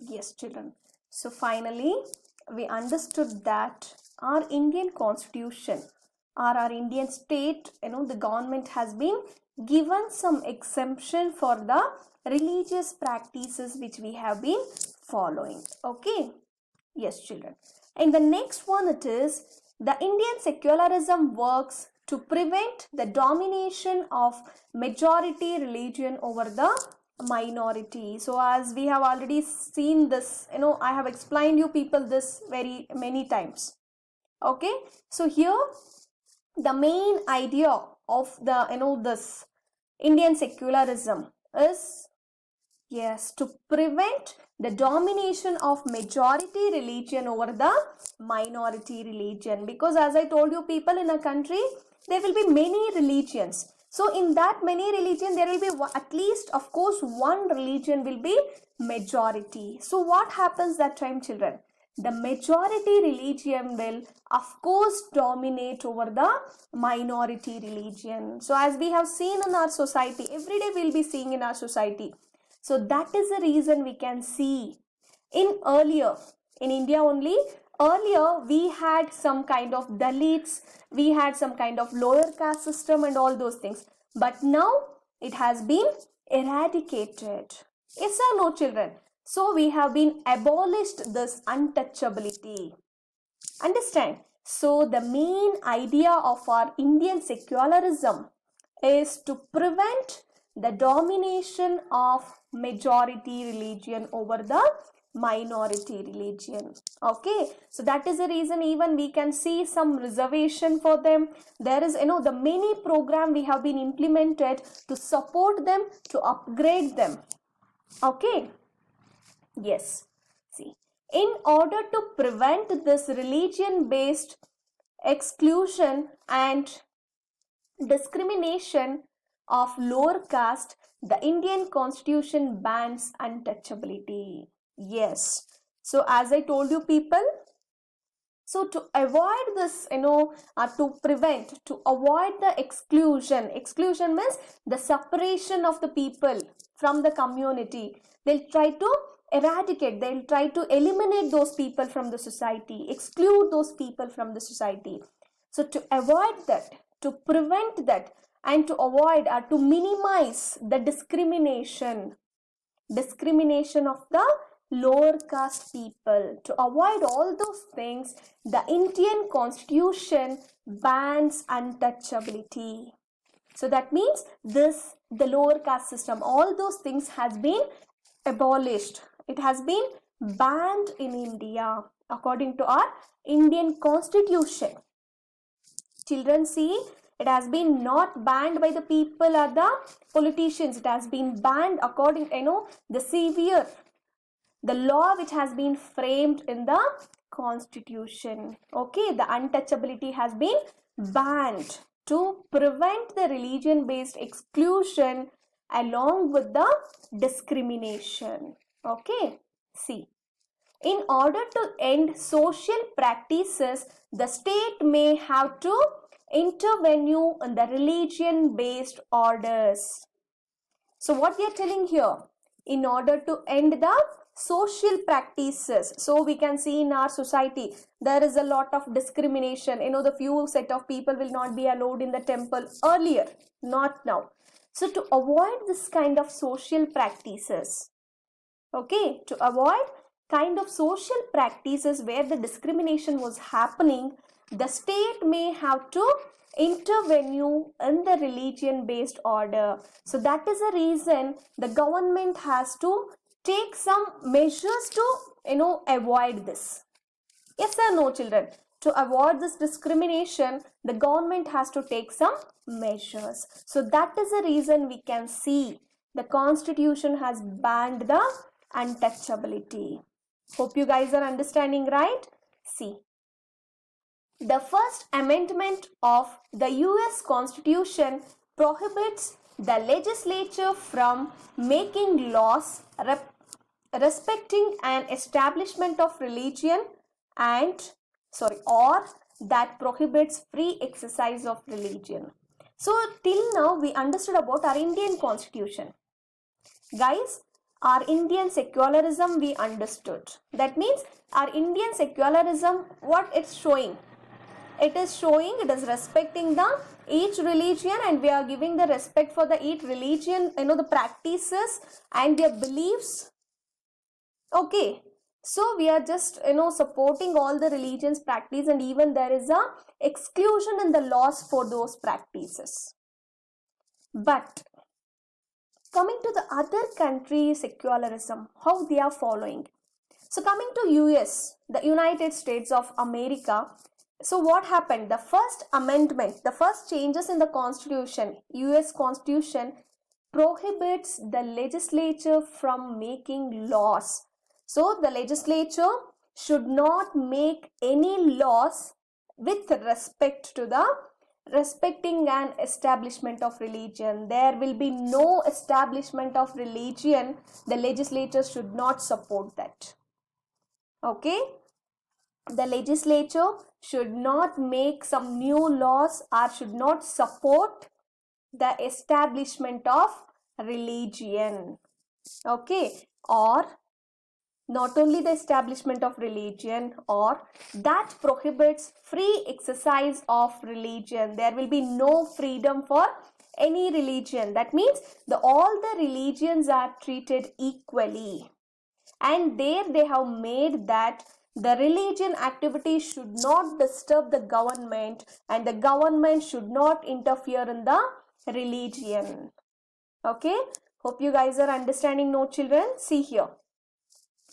Yes, children. So finally, we understood that our Indian constitution or our Indian state, the government has been given some exemption for the religious practices which we have been following. Okay. Yes, children. And the next one, it is the Indian secularism works to prevent the domination of majority religion over the minority. So as we have already seen this, I have explained you people this very many times. Okay. So here the main idea of the, this Indian secularism is, yes, to prevent the domination of majority religion over the minority religion. Because as I told you people, in a country, there will be many religions. So in that many religion, there will be at least, of course, one religion will be majority. So what happens that time, children? The majority religion will, of course, dominate over the minority religion. So as we have seen in our society, every day we'll be seeing in our society. So that is the reason we can see in India only, earlier we had some kind of Dalits, we had some kind of lower caste system and all those things. But now it has been eradicated. Yes or no, children? So we have been abolished this untouchability. Understand? So the main idea of our Indian secularism is to prevent the domination of majority religion over the minority religion. Okay, so that is the reason even we can see some reservation for them. There is, the many program we have been implemented to support them, to upgrade them. Okay, yes. See, in order to prevent this religion based exclusion and discrimination of lower caste, the Indian constitution bans untouchability. Yes. So as I told you people, so to avoid this, to avoid the exclusion means the separation of the people from the community. They'll try to eradicate, they'll try to eliminate those people from the society, exclude those people from the society. So to avoid that, to prevent that, and to avoid or to minimize the discrimination of the lower caste people, to avoid all those things, the Indian constitution bans untouchability. So that means the lower caste system, all those things has been abolished. It has been banned in India according to our Indian constitution. Children, see, it has been not banned by the people or the politicians. It has been banned according, the law which has been framed in the constitution. Okay, the untouchability has been banned to prevent the religion based exclusion along with the discrimination. Okay, see, in order to end social practices, the state may have to intervene in the religion based orders. So what we are telling here, in order to end the social practices, so we can see in our society there is a lot of discrimination. The few set of people will not be allowed in the temple earlier, not now. So to avoid this kind of social practices, okay, to avoid kind of social practices where the discrimination was happening, the state may have to intervene in the religion based order. So that is the reason the government has to take some measures to avoid this. Yes or no, children? To avoid this discrimination, the government has to take some measures. So that is the reason we can see the constitution has banned the untouchability. Hope you guys are understanding, right? See, the first amendment of the US Constitution prohibits the legislature from making laws respecting an establishment of religion or that prohibits free exercise of religion. So till now we understood about our Indian Constitution. Guys, our Indian secularism we understood. That means our Indian secularism, what it's showing? It is showing, it is respecting the each religion, and we are giving the respect for the each religion, the practices and their beliefs. Okay, so we are just supporting all the religions practice, and even there is a exclusion in the laws for those practices. But coming to the other country secularism, how they are following. So coming to US, the United States of America. So what happened? The first amendment, the first changes in the constitution, US constitution, prohibits the legislature from making laws. So the legislature should not make any laws with respect to the respecting an establishment of religion. There will be no establishment of religion. The legislature should not support that. Okay, the legislature should not make some new laws or should not support the establishment of religion. Okay, or not only the establishment of religion, or that prohibits free exercise of religion. There will be no freedom for any religion. That means all the religions are treated equally, and there they have made that the religion activity should not disturb the government, and the government should not interfere in the religion. Okay, hope you guys are understanding. No children, see here.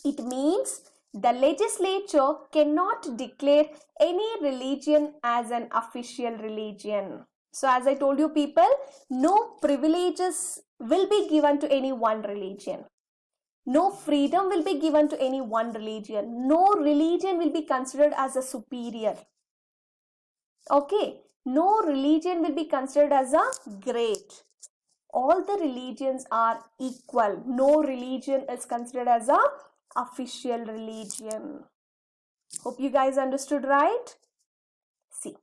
It means the legislature cannot declare any religion as an official religion. So as I told you people, no privileges will be given to any one religion. No freedom will be given to any one religion. No religion will be considered as a superior. Okay, no religion will be considered as a great. All the religions are equal. No religion is considered as a official religion. Hope you guys understood, right? See,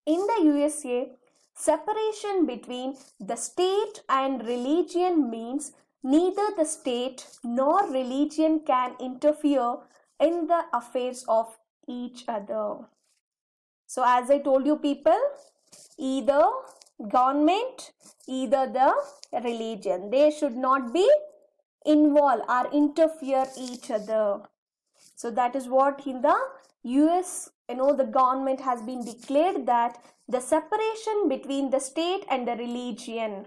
in the USA, separation between the state and religion means neither the state nor religion can interfere in the affairs of each other. So as I told you people, either government, either the religion, they should not be involve or interfere each other. So that is what in the US, the government has been declared that the separation between the state and the religion.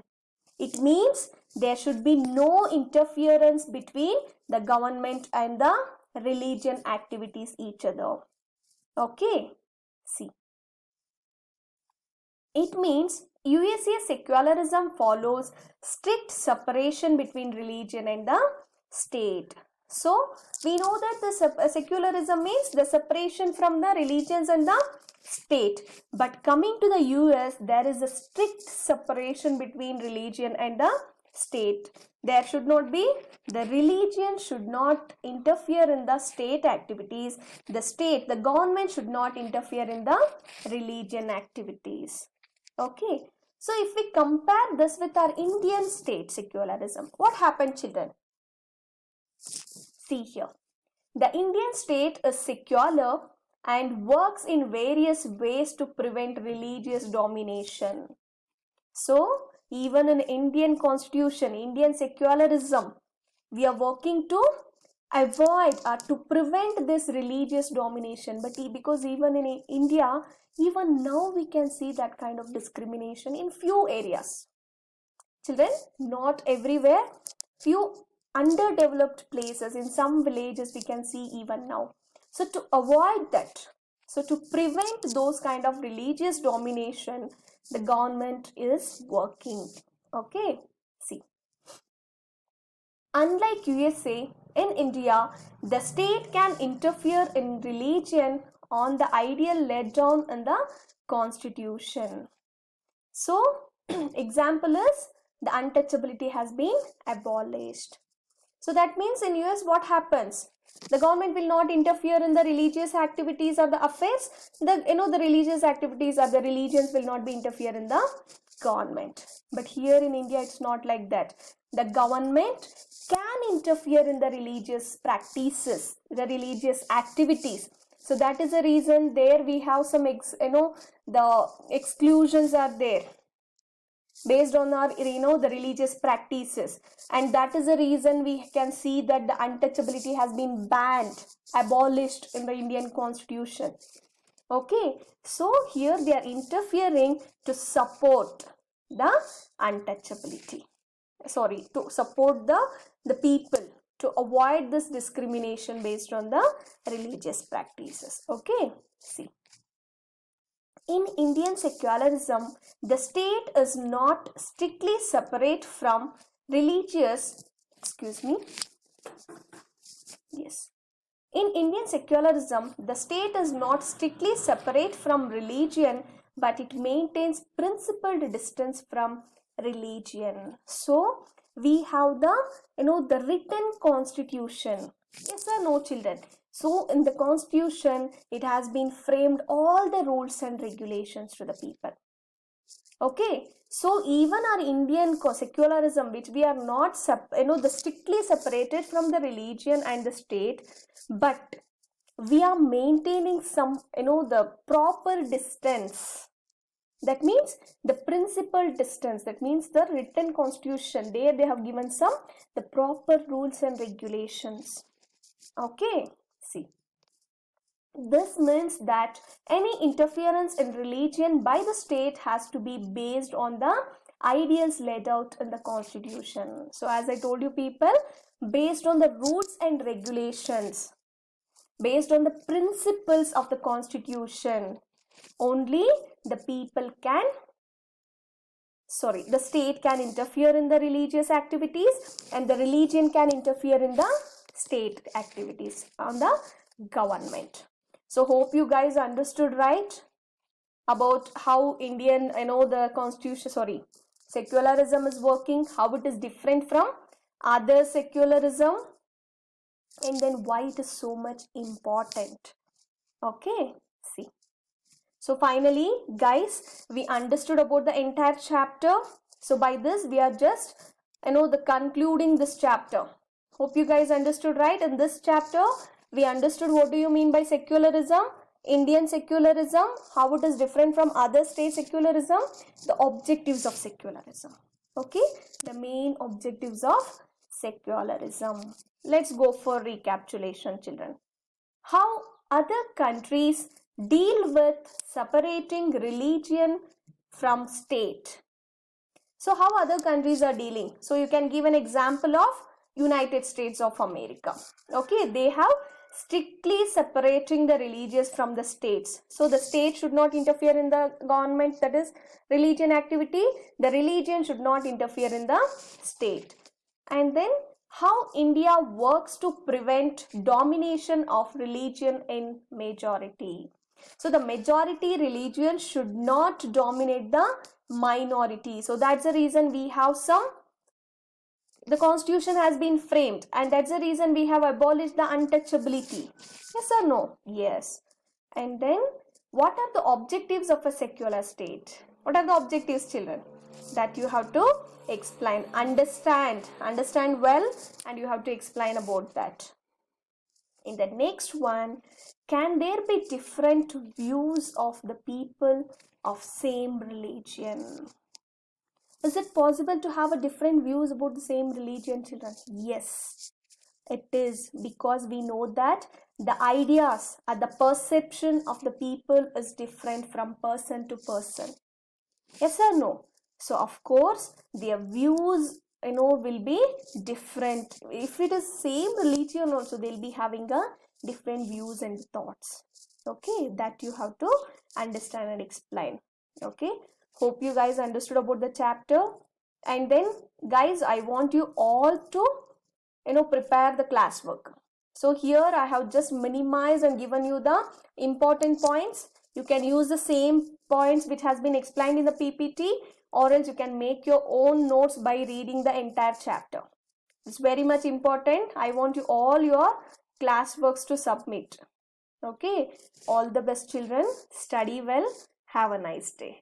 It means there should be no interference between the government and the religion activities each other. Okay, see. It means USA secularism follows strict separation between religion and the state. So we know that the secularism means the separation from the religions and the state. But coming to the US, there is a strict separation between religion and the state. There should not be, the religion should not interfere in the state activities. The government should not interfere in the religion activities. Okay, so if we compare this with our Indian state secularism, what happened, children? See here, the Indian state is secular and works in various ways to prevent religious domination. So even in Indian constitution, Indian secularism, we are working to avoid or to prevent this religious domination. But because even in India, even now we can see that kind of discrimination in few areas. Children, not everywhere, few underdeveloped places, in some villages we can see even now. So to avoid that, so to prevent those kind of religious domination, the government is working. Okay, see. Unlike USA, in India, the state can interfere in religion on the ideal laid down in the constitution. So, example is the untouchability has been abolished. So that means in US what happens? The government will not interfere in the religious activities or the affairs. The religious activities or the religions will not be interfere in the government. But here in India, it's not like that. The government can interfere in the religious practices, the religious activities. So that is the reason there we have some, the exclusions are there based on our, the religious practices. And that is the reason we can see that the untouchability has been banned, abolished in the Indian Constitution. Okay, so here they are interfering to support the untouchability. Sorry, to support the people, to avoid this discrimination based on the religious practices. Okay, see. In Indian secularism, the state is not strictly separate from religious, yes. In Indian secularism, the state is not strictly separate from religion, but it maintains principled distance from religion. So, we have the written constitution. Yes or no, children? So, in the constitution, it has been framed all the rules and regulations to the people. Okay, so even our Indian secularism, which we are not, strictly separated from the religion and the state, but we are maintaining some, the proper distance. That means the principal distance. That means the written constitution. There they have given the proper rules and regulations. Okay, see. This means that any interference in religion by the state has to be based on the ideals laid out in the constitution. So as I told you people, based on the rules and regulations, based on the principles of the constitution, only the state can interfere in the religious activities, and the religion can interfere in the state activities on the government. So hope you guys understood right about how Indian, the constitution, secularism is working, how it is different from other secularism, and then why it is so much important. Okay, see. So finally, guys, we understood about the entire chapter. So by this, we are just, concluding this chapter. Hope you guys understood right. In this chapter, we understood what do you mean by secularism, Indian secularism, how it is different from other state secularism, the objectives of secularism. Okay, the main objectives of secularism. Let's go for recapitulation, children. How other countries deal with separating religion from state. So how other countries are dealing? So you can give an example of United States of America. Okay, they have strictly separating the religious from the states. So the state should not interfere in the government, that is religion activity. The religion should not interfere in the state. And then how India works to prevent domination of religion in majority. So the majority religion should not dominate the minority. So that's the reason we have the constitution has been framed, and that's the reason we have abolished the untouchability. Yes or no? Yes. And then what are the objectives of a secular state? What are the objectives, children? That you have to explain, understand well, and you have to explain about that. In the next one, can there be different views of the people of same religion? Is it possible to have a different views about the same religion, children? Yes, it is, because we know that the ideas and the perception of the people is different from person to person. Yes or no? So of course their views will be different. If it is same religion also, they'll be having a different views and thoughts. Okay, that you have to understand and explain. Okay, hope you guys understood about the chapter. And then guys, I want you all to prepare the classwork. So here I have just minimized and given you the important points. You can use the same points which has been explained in the PPT, or else you can make your own notes by reading the entire chapter. It's very much important. I want you all your classworks to submit. Okay, all the best, children. Study well. Have a nice day.